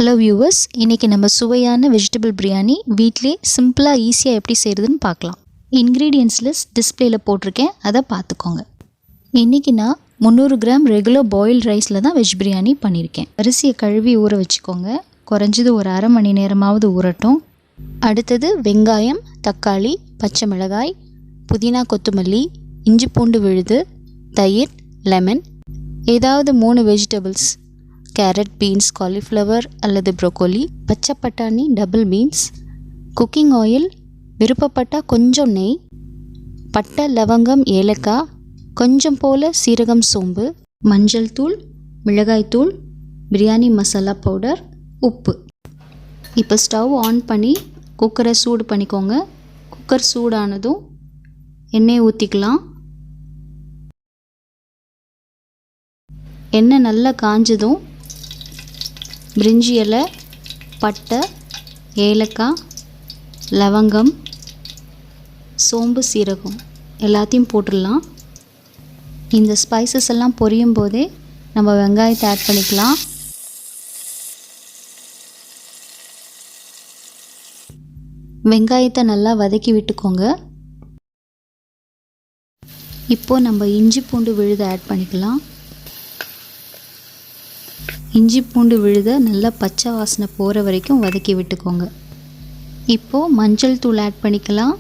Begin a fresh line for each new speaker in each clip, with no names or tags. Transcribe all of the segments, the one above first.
Hello viewers, இன்றைக்கி நம்ம சுவையான வெஜிடபிள் பிரியாணி வீட்டிலே சிம்பிளாக ஈஸியாக எப்படி செய்கிறதுன்னு பார்க்கலாம். இன்க்ரீடியன்ட்ஸ் லிஸ்ட் டிஸ்பிளேயில் போட்டிருக்கேன், அதை பார்த்துக்கோங்க. இன்றைக்கி நான் 300 கிராம் ரெகுலர் பாயில்ட் ரைஸில் தான் வெஜ் பிரியாணி பண்ணியிருக்கேன். அரிசியை கழுவி ஊற வச்சுக்கோங்க. குறைஞ்சது ஒரு அரை மணி நேரமாவது ஊறட்டும். அடுத்தது வெங்காயம், தக்காளி, பச்சை மிளகாய், புதினா, கொத்தமல்லி, இஞ்சி பூண்டு விழுது, தயிர், லெமன், ஏதாவது 3 வெஜிடபிள்ஸ், கேரட், பீன்ஸ், காலிஃப்ளவர் அல்லது ப்ரோக்கோலி, பச்சை பட்டாணி, டபுள் பீன்ஸ், குக்கிங் ஆயில், விருப்பப்பட்டால் கொஞ்சம் நெய், பட்டை, லவங்கம், ஏலக்காய், கொஞ்சம் போல் சீரகம், சோம்பு, மஞ்சள் தூள், மிளகாய் தூள், பிரியாணி மசாலா பவுடர், உப்பு. இப்போ ஸ்டவ் ஆன் பண்ணி குக்கரை சூடு பண்ணிக்கோங்க. குக்கர் சூடானதும் எண்ணெய் ஊற்றிக்கலாம். எண்ணெய் நல்லா காஞ்சதும் பிரிஞ்சி இலை, பட்டை, ஏலக்காய், லவங்கம், சோம்பு, சீரகம் எல்லாத்தையும் போட்டுடலாம். இந்த ஸ்பைசஸ் எல்லாம் பொரியும் போதே நம்ம வெங்காயத்தை ஆட் பண்ணிக்கலாம். வெங்காயத்தை நல்லா வதக்கி விட்டுக்கோங்க. இப்போது நம்ம இஞ்சி பூண்டு விழுதை ஆட் பண்ணிக்கலாம். இஞ்சி பூண்டு விழுதை நல்லா பச்சை வாசனை போகிற வரைக்கும் வதக்கி விட்டுக்கோங்க. இப்போது மஞ்சள் தூள் ஆட் பண்ணிக்கலாம்.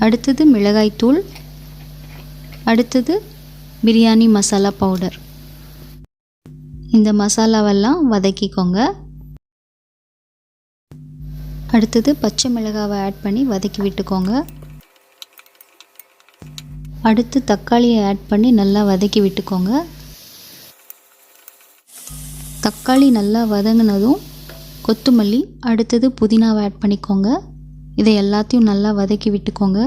அடுத்தது மிளகாய் தூள், அடுத்தது பிரியாணி மசாலா பவுடர். இந்த மசாலாவெல்லாம் வதக்கிக்கோங்க. அடுத்தது பச்சை மிளகாவை ஆட் பண்ணி வதக்கி விட்டுக்கோங்க. அடுத்து தக்காளியை ஆட் பண்ணி நல்லா வதக்கி விட்டுக்கோங்க. தக்காளி நல்லா வதங்கினதும் கொத்தமல்லி, அடுத்தது புதினாவை ஆட் பண்ணிக்கோங்க. இதை எல்லாத்தையும் நல்லா வதக்கி விட்டுக்கோங்க.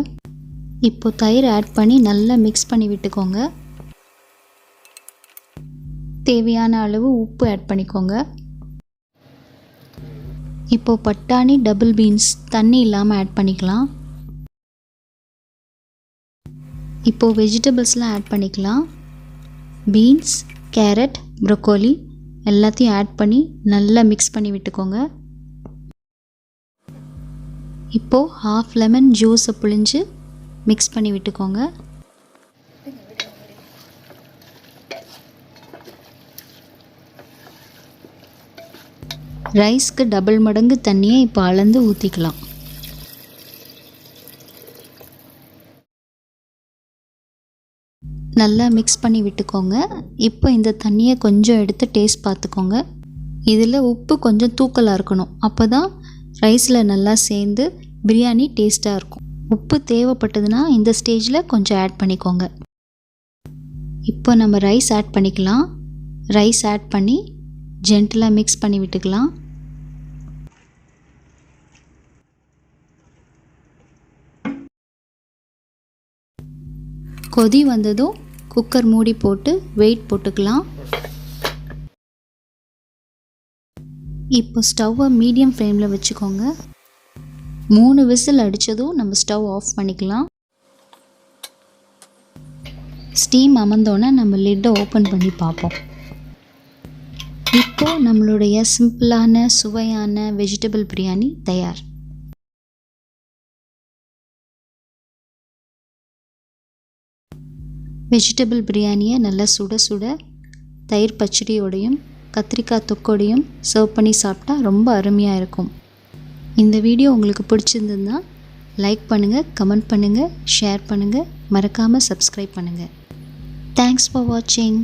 இப்போ தயிர் ஆட் பண்ணி நல்லா மிக்ஸ் பண்ணி விட்டுக்கோங்க. தேவையான அளவு உப்பு ஆட் பண்ணிக்கோங்க. இப்போ பட்டாணி, டபுள் பீன்ஸ் தண்ணி இல்லாமல் ஆட் பண்ணிக்கலாம். இப்போது வெஜிடபிள்ஸ்லாம் ஆட் பண்ணிக்கலாம். பீன்ஸ், கேரட், ப்ரோக்கோலி எல்லாத்தையும் ஆட் பண்ணி நல்லா மிக்ஸ் பண்ணி விட்டுக்கோங்க. இப்போது ½ லெமன் ஜூஸை புழிஞ்சு மிக்ஸ் பண்ணி விட்டுக்கோங்க. ரைஸ்க்கு டபுள் மடங்கு தண்ணியை இப்போ அளந்து ஊற்றிக்கலாம். நல்லா மிக்ஸ் பண்ணி விட்டுக்கோங்க. இப்போ இந்த தண்ணியை கொஞ்சம் எடுத்து டேஸ்ட் பார்த்துக்கோங்க. இதில் உப்பு கொஞ்சம் தூக்கலாக இருக்கணும். அப்போ தான் ரைஸில் நல்லா சேர்ந்து பிரியாணி டேஸ்ட்டாக இருக்கும். உப்பு தேவைப்பட்டதுன்னா இந்த ஸ்டேஜில் கொஞ்சம் ஆட் பண்ணிக்கோங்க. இப்போ நம்ம ரைஸ் ஆட் பண்ணிக்கலாம். ரைஸ் ஆட் பண்ணி ஜென்டிலாக மிக்ஸ் பண்ணி விட்டுக்கலாம். கொதி வந்ததும் குக்கர் மூடி போட்டு வெயிட் போட்டுக்கலாம். இப்போ ஸ்டவ்வை மீடியம் ஃப்ளேமில் வச்சுக்கோங்க. 3 விசில் அடித்ததும் நம்ம ஸ்டவ் ஆஃப் பண்ணிக்கலாம். ஸ்டீம் அமர்ந்தோன்னே நம்ம லிட்டை ஓப்பன் பண்ணி பார்ப்போம். இப்போது நம்மளுடைய சிம்பிளான சுவையான வெஜிடபிள் பிரியாணி தயார். வெஜிடபிள் பிரியாணியை நல்லா சுட சுட தயிர் பச்சடியோடையும் கத்திரிக்காய் தொக்கோடையும் சர்வ் பண்ணி சாப்பிட்டா ரொம்ப அருமையாக இருக்கும். இந்த வீடியோ உங்களுக்கு பிடிச்சிருந்ததுன்னா லைக் பண்ணுங்கள், கமெண்ட் பண்ணுங்கள், ஷேர் பண்ணுங்கள், மறக்காமல் சப்ஸ்கிரைப் பண்ணுங்கள். தேங்க்ஸ் ஃபார் வாட்சிங்.